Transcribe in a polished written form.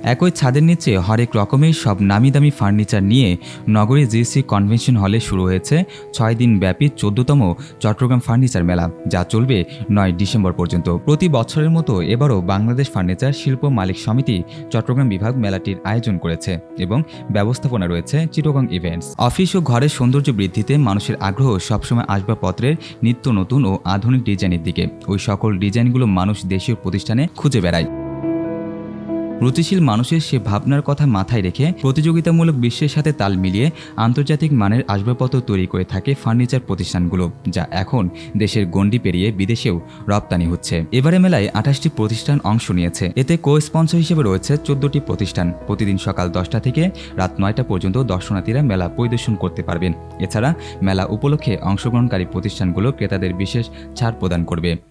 একই ছাদের নিচে হরেক রকমের সব নামি-দামি ফার্নিচার নিয়ে নগরীর জিসি কনভেনশন হলে শুরু হয়েছে ৬ দিন ব্যাপী ১৪তম চট্টগ্রাম ফার্নিচার মেলা, যা চলবে ৯ ডিসেম্বর পর্যন্ত। প্রতি বছরের মতো এবারও বাংলাদেশ ফার্নিচার শিল্প মালিক সমিতি চট্টগ্রাম বিভাগ মেলাটির আয়োজন করেছে এবং ব্যবস্থাপনা রয়েছে চিটাগং ইভেন্টস। অফিস ও ঘরের সৌন্দর্য বৃদ্ধিতে মানুষের আগ্রহ সবসময় আসবাবপত্রের নিত্য নতুন ও আধুনিক ডিজাইনের দিকে। ওই সকল ডিজাইনগুলো মানুষ দেশীয় প্রতিষ্ঠানে খুঁজে বেড়ায়। রুচিশীল মানুষের সে ভাবনার কথা মাথায় রেখে প্রতিযোগিতামূলক বিশ্বের সাথে তাল মিলিয়ে আন্তর্জাতিক মানের আসবাবপত্র তৈরি করে থাকে ফার্নিচার প্রতিষ্ঠানগুলো, যা এখন দেশের গণ্ডি পেরিয়ে বিদেশেও রপ্তানি হচ্ছে। এবারে মেলায় ২৮টি প্রতিষ্ঠান অংশ নিয়েছে। এতে কো স্পন্সর হিসেবে রয়েছে ১৪টি প্রতিষ্ঠান। প্রতিদিন সকাল ১০টা থেকে রাত ৯টা পর্যন্ত দর্শনার্থীরা মেলা পরিদর্শন করতে পারবেন। এছাড়া মেলা উপলক্ষে অংশগ্রহণকারী প্রতিষ্ঠানগুলো ক্রেতাদের বিশেষ ছাড় প্রদান করবে।